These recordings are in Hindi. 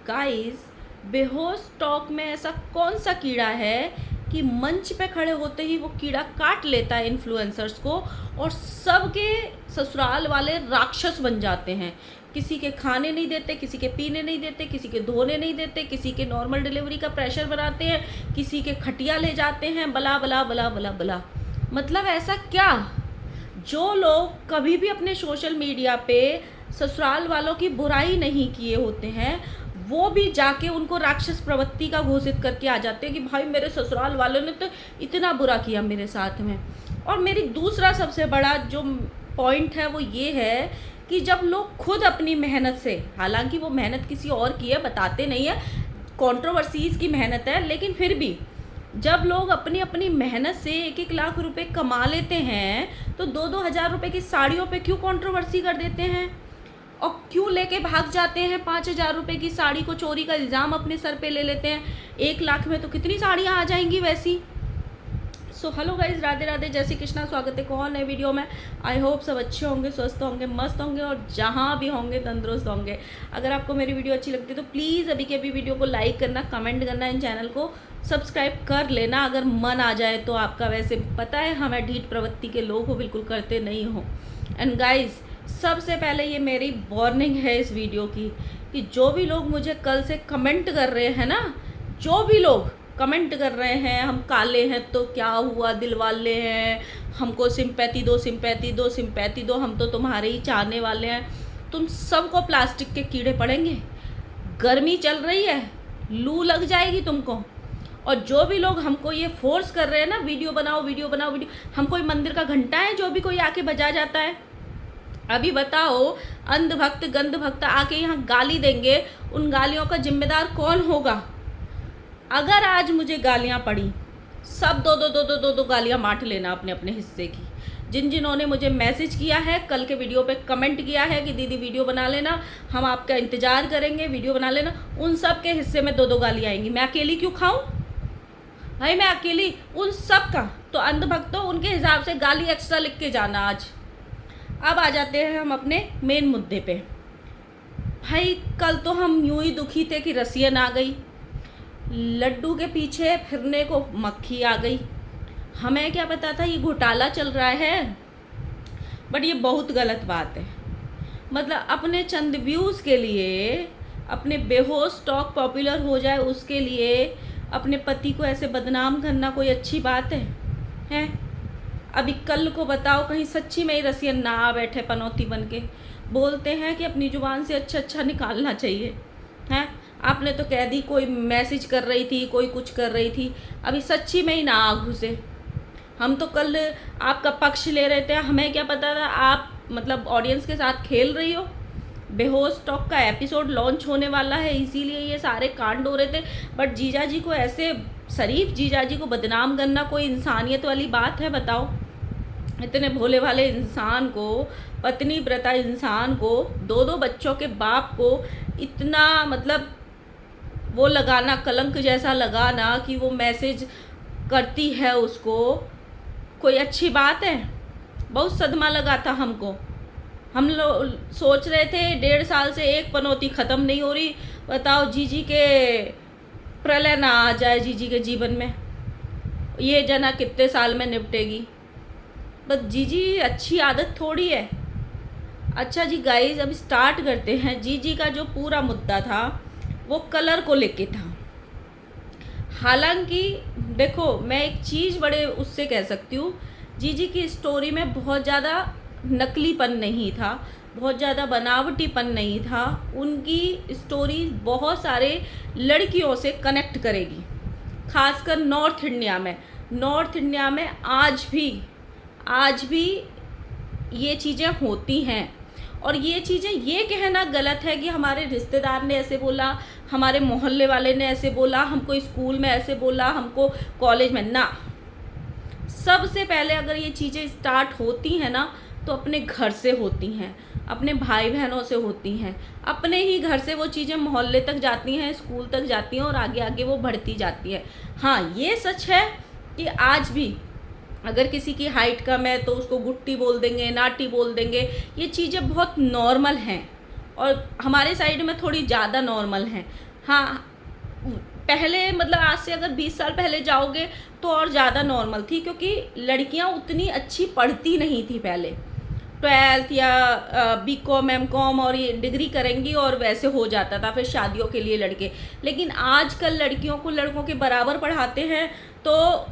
गाइस, बेहोश टॉक में ऐसा कौन सा कीड़ा है कि मंच पे खड़े होते ही वो कीड़ा काट लेता है इन्फ्लुएंसर्स को और सबके ससुराल वाले राक्षस बन जाते हैं। किसी के खाने नहीं देते, किसी के पीने नहीं देते, किसी के धोने नहीं देते, किसी के नॉर्मल डिलीवरी का प्रेशर बनाते हैं, किसी के खटिया ले जाते हैं, बला बला बला बला बला। मतलब ऐसा क्या? जो लोग कभी भी अपने सोशल मीडिया पे ससुराल वालों की बुराई नहीं किए होते हैं, वो भी जाके उनको राक्षस प्रवृत्ति का घोषित करके आ जाते हैं कि भाई मेरे ससुराल वालों ने तो इतना बुरा किया मेरे साथ में। और मेरी दूसरा सबसे बड़ा जो पॉइंट है वो ये है कि जब लोग खुद अपनी मेहनत से, हालांकि वो मेहनत किसी और की है, बताते नहीं है, कंट्रोवर्सीज की मेहनत है, लेकिन फिर भी जब लोग अपनी अपनी मेहनत से 1-1 लाख रुपए कमा लेते हैं तो 2-2 हज़ार रुपये की साड़ियों पे क्यों कंट्रोवर्सी कर देते हैं और क्यों लेके भाग जाते हैं? 5,000 रुपये की साड़ी को चोरी का इल्ज़ाम अपने सर पे ले लेते हैं। 1 लाख में तो कितनी साड़ियाँ आ जाएंगी वैसी। So hello guys, Radhe Radhe, जय श्री कृष्णा। स्वागत है कौन नए वीडियो में। आई होप सब अच्छे होंगे, स्वस्थ होंगे, मस्त होंगे और जहाँ भी होंगे तंदुरुस्त होंगे। अगर आपको मेरी वीडियो अच्छी लगती है तो प्लीज़ अभी के अभी वीडियो को लाइक करना, कमेंट करना, इन चैनल को सब्सक्राइब कर लेना अगर मन आ जाए तो आपका। वैसे पता है हमें ढीठ प्रवृत्ति के लोग हो, बिल्कुल करते नहीं हो। एंड गाइज, सबसे पहले ये मेरी वार्निंग है इस वीडियो की कि जो भी लोग मुझे कल से कमेंट कर रहे हैं ना, जो भी लोग कमेंट कर रहे हैं हम काले हैं तो क्या हुआ, दिल वाले हैं, हमको सिंपैथी दो, सिंपैथी दो, सिंपैथी दो, हम तो तुम्हारे ही चाहने वाले हैं, तुम सबको प्लास्टिक के कीड़े पड़ेंगे। गर्मी चल रही है, लू लग जाएगी तुमको। और जो भी लोग हमको ये फोर्स कर रहे हैं ना, वीडियो बनाओ वीडियो बनाओ वीडियो, हम कोई मंदिर का घंटा है जो भी कोई आके बजा जाता है? अभी बताओ, अंधभक्त गंध भक्त आके यहाँ गाली देंगे, उन गालियों का जिम्मेदार कौन होगा? अगर आज मुझे गालियाँ पड़ी, सब दो गालियाँ बांट लेना अपने अपने हिस्से की। जिन्होंने मुझे मैसेज किया है, कल के वीडियो पे कमेंट किया है कि दीदी वीडियो बना लेना, हम आपका इंतज़ार करेंगे, वीडियो बना लेना, उन सब के हिस्से में 2-2 गालियाँ आएंगी। मैं अकेली क्यों खाऊं भाई? मैं अकेली? उन सब का तो अंधभक्तों, उनके हिसाब से गाली एक्स्ट्रा लिख के जाना आज। अब आ जाते हैं हम अपने मेन मुद्दे पे। भाई कल तो हम यूं ही दुखी थे कि रसियन आ गई, लड्डू के पीछे फिरने को मक्खी आ गई। हमें क्या पता था ये घोटाला चल रहा है। बट ये बहुत गलत बात है। मतलब अपने चंद व्यूज़ के लिए, अपने बेहोश टॉक पॉपुलर हो जाए उसके लिए अपने पति को ऐसे बदनाम करना कोई अच्छी बात है? अभी कल को बताओ कहीं सच्ची में ही रसियन ना आ बैठे पनौती बन के। बोलते हैं कि अपनी ज़ुबान से अच्छा अच्छा निकालना चाहिए, हैं? आपने तो कह दी कोई मैसेज कर रही थी, कोई कुछ कर रही थी, अभी सच्ची में ही ना आ घुसे। हम तो कल आपका पक्ष ले रहे थे, हमें क्या पता था आप मतलब ऑडियंस के साथ खेल रही हो। बेहोश टॉक का एपिसोड लॉन्च होने वाला है, इसीलिए ये सारे कांड हो रहे थे। बट जीजा जी को ऐसे, शरीफ जीजा जी को बदनाम करना कोई इंसानियत वाली बात है? बताओ। इतने भोले भाले इंसान को, पत्नी व्रता इंसान को, 2-2 बच्चों के बाप को इतना मतलब वो लगाना, कलंक जैसा लगाना कि वो मैसेज करती है उसको, कोई अच्छी बात है? बहुत सदमा लगा था हमको। हम लोग सोच रहे थे 1.5 साल से एक पनौती ख़त्म नहीं हो रही। बताओ जीजी के प्रलय ना आ जाए जीजी के जीवन में, ये जना कितने साल में निपटेगी। बस जीजी अच्छी आदत थोड़ी है। अच्छा जी गाइज, अब स्टार्ट करते हैं। जीजी का जो पूरा मुद्दा था वो कलर को लेके था। हालांकि देखो, मैं एक चीज़ बड़े उससे कह सकती हूँ, जीजी की स्टोरी में बहुत ज़्यादा नकलीपन नहीं था, बहुत ज़्यादा बनावटीपन नहीं था। उनकी स्टोरी बहुत सारे लड़कियों से कनेक्ट करेगी, खासकर नॉर्थ इंडिया में। नॉर्थ इंडिया में आज भी ये चीज़ें होती हैं। और ये चीज़ें, ये कहना गलत है कि हमारे रिश्तेदार ने ऐसे बोला, हमारे मोहल्ले वाले ने ऐसे बोला, हमको स्कूल में ऐसे बोला, हमको कॉलेज में ना। सबसे पहले अगर ये चीज़ें स्टार्ट होती हैं ना तो अपने घर से होती हैं, अपने भाई बहनों से होती हैं, अपने ही घर से वो चीज़ें मोहल्ले तक जाती हैं, स्कूल तक जाती हैं और आगे आगे वो बढ़ती जाती है। हाँ, ये सच है कि आज भी अगर किसी की हाइट कम है तो उसको गुट्टी बोल देंगे, नाटी बोल देंगे। ये चीज़ें बहुत नॉर्मल हैं और हमारे साइड में थोड़ी ज़्यादा नॉर्मल हैं। हाँ, पहले मतलब आज से अगर 20 साल पहले जाओगे तो और ज़्यादा नॉर्मल थी, क्योंकि लड़कियां उतनी अच्छी पढ़ती नहीं थी पहले। 12th या बीकॉम एमकॉम और ये डिग्री करेंगी और वैसे हो जाता था फिर शादियों के लिए लड़के। लेकिन आजकल लड़कियों को लड़कों के बराबर पढ़ाते हैं, तो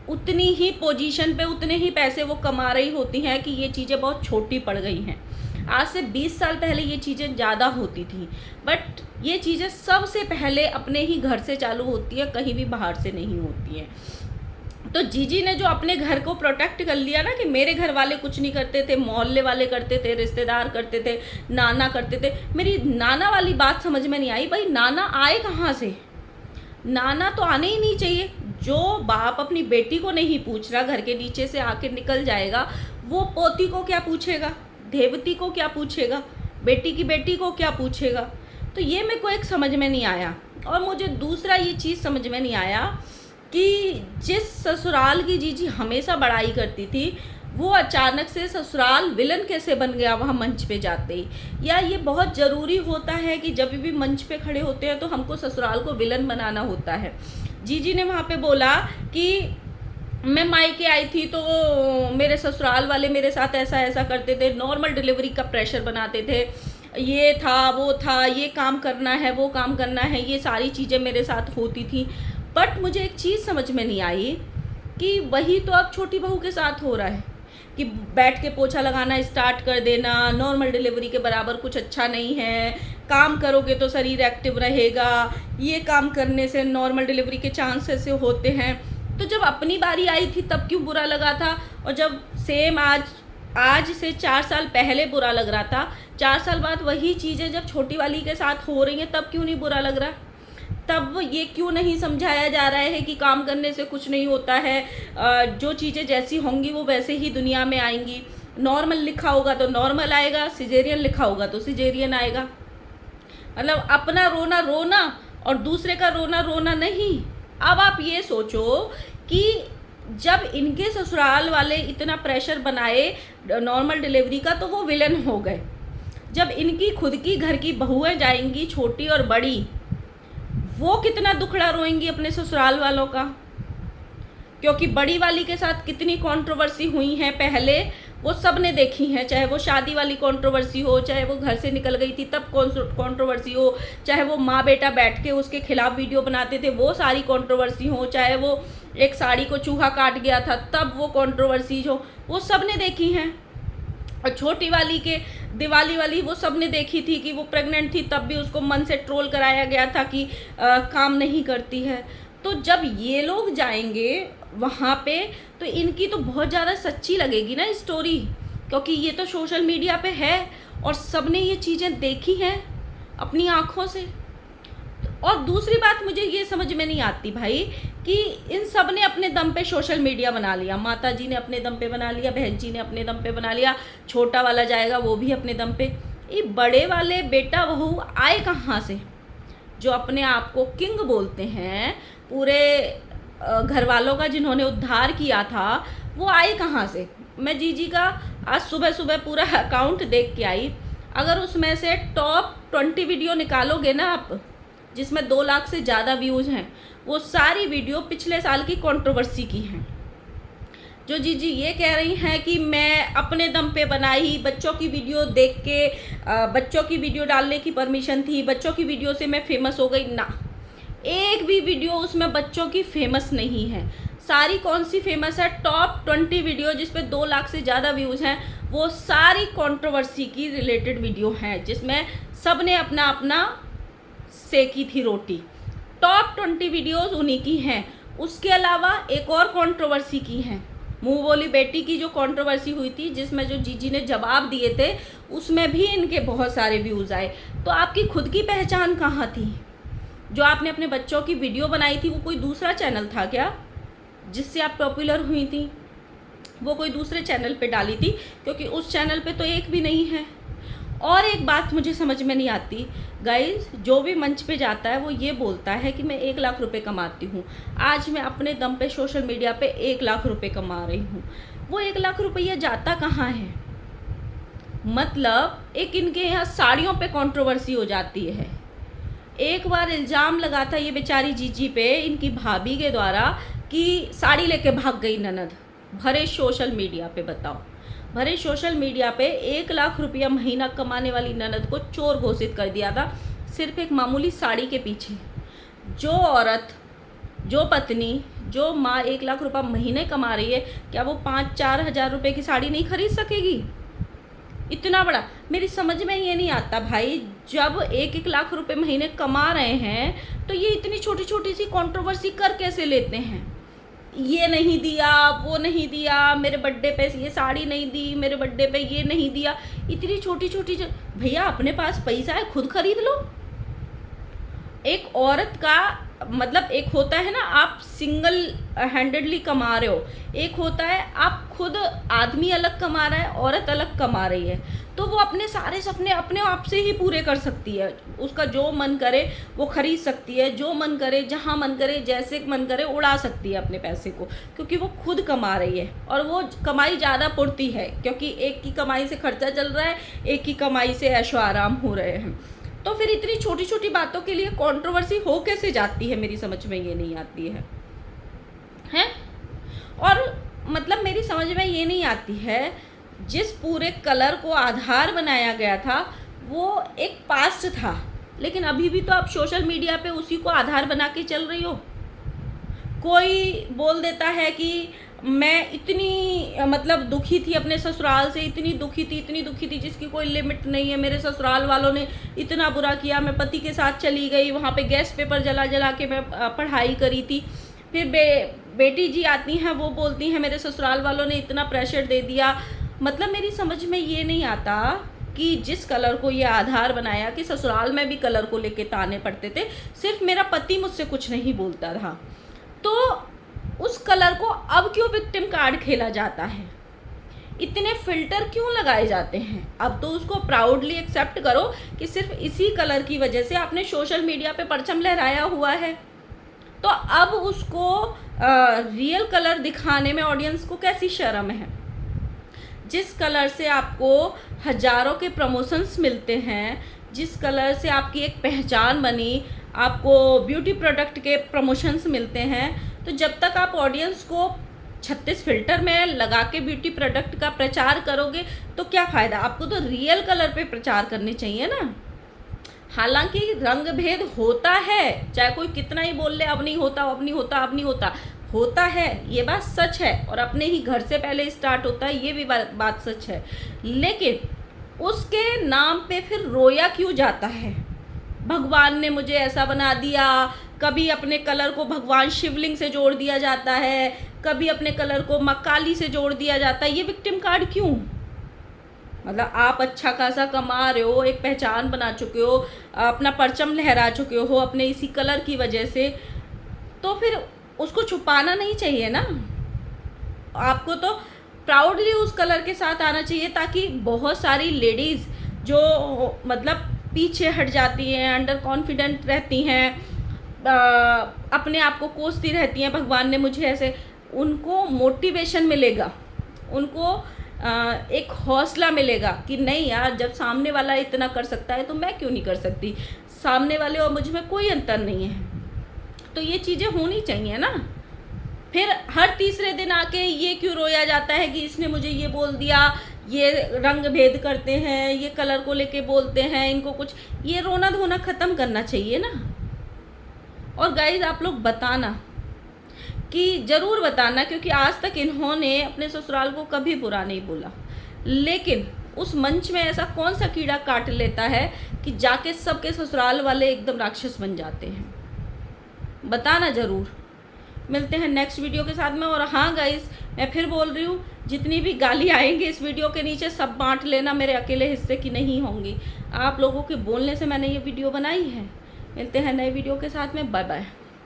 उतनी ही पोजीशन पे उतने ही पैसे वो कमा रही होती हैं कि ये चीज़ें बहुत छोटी पड़ गई हैं। आज से 20 साल पहले ये चीज़ें ज़्यादा होती थी, बट ये चीज़ें सबसे पहले अपने ही घर से चालू होती है, कहीं भी बाहर से नहीं होती हैं। तो जीजी ने जो अपने घर को प्रोटेक्ट कर लिया ना कि मेरे घर वाले कुछ नहीं करते थे, मोहल्ले वाले करते थे, रिश्तेदार करते थे, नाना करते थे। मेरी नाना वाली बात समझ में नहीं आई। भाई नाना आए कहाँ से? नाना तो आने ही नहीं चाहिए। जो बाप अपनी बेटी को नहीं पूछ रहा, घर के नीचे से आके निकल जाएगा, वो पोती को क्या पूछेगा, देवती को क्या पूछेगा, बेटी की बेटी को क्या पूछेगा? तो ये मेरे को एक समझ में नहीं आया। और मुझे दूसरा ये चीज़ समझ में नहीं आया कि जिस ससुराल की जीजी हमेशा बड़ाई करती थी, वो अचानक से ससुराल विलन कैसे बन गया वहाँ मंच पे जाते ही? या ये बहुत ज़रूरी होता है कि जब भी मंच पे खड़े होते हैं तो हमको ससुराल को विलन बनाना होता है? जीजी ने वहाँ पे बोला कि मैं मायके आई थी तो मेरे ससुराल वाले मेरे साथ ऐसा ऐसा करते थे, नॉर्मल डिलीवरी का प्रेशर बनाते थे, ये था वो था, ये काम करना है वो काम करना है, ये सारी चीज़ें मेरे साथ होती थी। बट मुझे एक चीज़ समझ में नहीं आई कि वही तो अब छोटी बहू के साथ हो रहा है कि बैठ के पोछा लगाना स्टार्ट कर देना, नॉर्मल डिलीवरी के बराबर कुछ अच्छा नहीं है, काम करोगे तो शरीर एक्टिव रहेगा, ये काम करने से नॉर्मल डिलीवरी के चांसेस होते हैं। तो जब अपनी बारी आई थी तब क्यों बुरा लगा था, और जब सेम आज से 4 साल पहले बुरा लग रहा था, 4 साल बाद वही चीज़ें जब छोटी वाली के साथ हो रही हैं तब क्यों नहीं बुरा लग रहा? तब ये क्यों नहीं समझाया जा रहा है कि काम करने से कुछ नहीं होता है, जो चीज़ें जैसी होंगी वो वैसे ही दुनिया में आएंगी। नॉर्मल लिखा होगा तो नॉर्मल आएगा, सिजेरियन लिखा होगा तो सिजेरियन आएगा। मतलब अपना रोना रोना और दूसरे का रोना रोना नहीं। अब आप ये सोचो कि जब इनके ससुराल वाले इतना प्रेशर बनाए नॉर्मल डिलीवरी का तो वो विलन हो गए। जब इनकी खुद की घर की बहुएं जाएंगी, छोटी और बड़ी, वो कितना दुखड़ा रोएंगी अपने ससुराल वालों का। क्योंकि बड़ी वाली के साथ कितनी कंट्रोवर्सी हुई है पहले, वो सब ने देखी हैं। चाहे वो शादी वाली कंट्रोवर्सी हो, चाहे वो घर से निकल गई थी तब कंट्रोवर्सी हो, चाहे वो माँ बेटा बैठ के उसके खिलाफ वीडियो बनाते थे वो सारी कंट्रोवर्सी हो, चाहे वो एक साड़ी को चूहा काट गया था तब वो कंट्रोवर्सी हो, वो सब ने देखी हैं। और छोटी वाली के दिवाली वाली वो सब ने देखी थी कि वो प्रेग्नेंट थी, तब भी उसको मन से ट्रोल कराया गया था कि काम नहीं करती है। तो जब ये लोग जाएंगे वहाँ पे तो इनकी तो बहुत ज़्यादा सच्ची लगेगी ना स्टोरी, क्योंकि ये तो सोशल मीडिया पे है और सब ने ये चीज़ें देखी हैं अपनी आँखों से। और दूसरी बात मुझे ये समझ में नहीं आती भाई कि इन सब ने अपने दम पे सोशल मीडिया बना लिया। माता जी ने अपने दम पे बना लिया, बहन जी ने अपने दम पे बना लिया, छोटा वाला जाएगा वो भी अपने दम पे। ये बड़े वाले बेटा बहू आए कहाँ से जो अपने आप को किंग बोलते हैं? पूरे घर वालों का जिन्होंने उद्धार किया था वो आए कहाँ से? मैं जीजी का आज सुबह सुबह पूरा अकाउंट देख के आई। अगर उसमें से टॉप 20 वीडियो निकालोगे ना आप, जिसमें 2 लाख से ज़्यादा व्यूज़ हैं, वो सारी वीडियो पिछले साल की कंट्रोवर्सी की हैं। जो जीजी ये कह रही हैं कि मैं अपने दम पे बनाई, बच्चों की वीडियो देख के बच्चों की वीडियो डालने की परमिशन थी, बच्चों की वीडियो से मैं फेमस हो गई, ना, एक भी वीडियो उसमें बच्चों की फेमस नहीं है। सारी कौन सी फेमस है? टॉप 20 वीडियो जिसपे 2 लाख से ज़्यादा व्यूज़ हैं, वो सारी कंट्रोवर्सी की रिलेटेड वीडियो हैं, जिसमें सब ने अपना अपना सेकी थी रोटी। टॉप 20 वीडियोस उन्हीं की हैं। उसके अलावा एक और कंट्रोवर्सी की हैं, मुँह बोली बेटी की जो कंट्रोवर्सी हुई थी, जिसमें जो जीजी ने जवाब दिए थे उसमें भी इनके बहुत सारे व्यूज़ आए। तो आपकी खुद की पहचान कहाँ थी? जो आपने अपने बच्चों की वीडियो बनाई थी वो कोई दूसरा चैनल था क्या जिससे आप पॉपुलर हुई थी? वो कोई दूसरे चैनल पे डाली थी, क्योंकि उस चैनल पे तो एक भी नहीं है। और एक बात मुझे समझ में नहीं आती गाइज, जो भी मंच पे जाता है वो ये बोलता है कि मैं 1 लाख रुपए कमाती हूँ। आज मैं अपने दम पे सोशल मीडिया पे 1 लाख रुपए कमा रही हूँ। वो 1 लाख रुपया जाता कहाँ है? मतलब एक इनके यहाँ साड़ियों पे कंट्रोवर्सी हो जाती है, एक बार इल्ज़ाम लगा था ये बेचारी जीजी पे इनकी भाभी के द्वारा कि साड़ी लेके भाग गई ननद। भरे सोशल मीडिया पे, बताओ, भरे सोशल मीडिया पे 1 लाख रुपया महीना कमाने वाली ननद को चोर घोषित कर दिया था सिर्फ एक मामूली साड़ी के पीछे। जो औरत, जो पत्नी, जो माँ 1 लाख रुपया महीने कमा रही है, क्या वो 5-4 हज़ार रुपये की साड़ी नहीं खरीद सकेगी? इतना बड़ा मेरी समझ में ये नहीं आता भाई। जब 1-1 लाख रुपए महीने कमा रहे हैं तो ये इतनी छोटी छोटी सी कंट्रोवर्सी कर कैसे लेते हैं? ये नहीं दिया, वो नहीं दिया, मेरे बर्थडे पे ये साड़ी नहीं दी, मेरे बर्थडे पे ये नहीं दिया। इतनी छोटी छोटी भैया अपने पास पैसा है, खुद खरीद लो। एक औरत का मतलब एक होता है ना आप सिंगल हैंडेडली कमा रहे हो, एक होता है आप खुद, आदमी अलग कमा रहा है, औरत अलग कमा रही है, तो वो अपने सारे सपने अपने आप से ही पूरे कर सकती है। उसका जो मन करे वो खरीद सकती है, जो मन करे, जहाँ मन करे, जैसे मन करे उड़ा सकती है अपने पैसे को, क्योंकि वो खुद कमा रही है और वो कमाई ज़्यादा पूर्ति है, क्योंकि एक की कमाई से खर्चा चल रहा है, एक की कमाई से ऐशो आराम हो रहे हैं। तो फिर इतनी छोटी छोटी बातों के लिए कंट्रोवर्सी हो कैसे जाती है, मेरी समझ में ये नहीं आती है हैं। और मतलब मेरी समझ में ये नहीं आती है, जिस पूरे कलर को आधार बनाया गया था वो एक पास्ट था, लेकिन अभी भी तो आप सोशल मीडिया पे उसी को आधार बना के चल रही हो। कोई बोल देता है कि मैं इतनी मतलब दुखी थी अपने ससुराल से, इतनी दुखी थी जिसकी कोई लिमिट नहीं है। मेरे ससुराल वालों ने इतना बुरा किया, मैं पति के साथ चली गई, वहाँ पे गैस पेपर जला जला के मैं पढ़ाई करी थी। फिर बेटी जी आती हैं, वो बोलती हैं मेरे ससुराल वालों ने इतना प्रेशर दे दिया। मतलब मेरी समझ में ये नहीं आता कि जिस कलर को ये आधार बनाया कि ससुराल में भी कलर को लेके ताने पड़ते थे, सिर्फ मेरा पति मुझसे कुछ नहीं बोलता था, तो उस कलर को अब क्यों विक्टिम कार्ड खेला जाता है? इतने फिल्टर क्यों लगाए जाते हैं? अब तो उसको प्राउडली एक्सेप्ट करो कि सिर्फ इसी कलर की वजह से आपने सोशल मीडिया पे परचम लहराया हुआ है, तो अब उसको रियल कलर दिखाने में ऑडियंस को कैसी शर्म है? जिस कलर से आपको हजारों के प्रमोशंस मिलते हैं, जिस कलर से आपकी एक पहचान बनी, आपको ब्यूटी प्रोडक्ट के प्रमोशंस मिलते हैं, तो जब तक आप ऑडियंस को 36 फिल्टर में लगा के ब्यूटी प्रोडक्ट का प्रचार करोगे तो क्या फ़ायदा? आपको तो रियल कलर पे प्रचार करने चाहिए ना। हालांकि रंग भेद होता है, चाहे कोई कितना ही बोल ले अब नहीं होता, अब नहीं होता, अब नहीं होता, होता है, ये बात सच है, और अपने ही घर से पहले स्टार्ट होता है, ये भी बात सच है। लेकिन उसके नाम पे फिर रोया क्यों जाता है? भगवान ने मुझे ऐसा बना दिया, कभी अपने कलर को भगवान शिवलिंग से जोड़ दिया जाता है, कभी अपने कलर को माँ काली से जोड़ दिया जाता है। ये विक्टिम कार्ड क्यों? मतलब आप अच्छा खासा कमा रहे हो, एक पहचान बना चुके हो, अपना परचम लहरा चुके हो अपने इसी कलर की वजह से, तो फिर उसको छुपाना नहीं चाहिए ना। आपको तो प्राउडली उस कलर के साथ आना चाहिए, ताकि बहुत सारी लेडीज़ जो मतलब पीछे हट जाती हैं, अंडर कॉन्फिडेंट रहती हैं, अपने आप को कोसती रहती हैं, भगवान ने मुझे ऐसे, उनको मोटिवेशन मिलेगा, उनको एक हौसला मिलेगा कि नहीं यार, जब सामने वाला इतना कर सकता है तो मैं क्यों नहीं कर सकती, सामने वाले और मुझ में कोई अंतर नहीं है। तो ये चीज़ें होनी चाहिए ना। फिर हर तीसरे दिन आके ये क्यों रोया जाता है कि इसने मुझे ये बोल दिया, ये रंग भेद करते हैं, ये कलर को लेके बोलते हैं, इनको कुछ, ये रोना धोना ख़त्म करना चाहिए ना। और गाइज आप लोग बताना कि ज़रूर बताना, क्योंकि आज तक इन्होंने अपने ससुराल को कभी बुरा नहीं बोला, लेकिन उस मंच में ऐसा कौन सा कीड़ा काट लेता है कि जाके सबके ससुराल वाले एकदम राक्षस बन जाते हैं? बताना ज़रूर। मिलते हैं नेक्स्ट वीडियो के साथ में। और हाँ गाइस, मैं फिर बोल रही हूँ, जितनी भी गाली आएंगी इस वीडियो के नीचे सब बांट लेना, मेरे अकेले हिस्से की नहीं होंगी। आप लोगों के बोलने से मैंने ये वीडियो बनाई है। मिलते हैं नए वीडियो के साथ में, बाय बाय।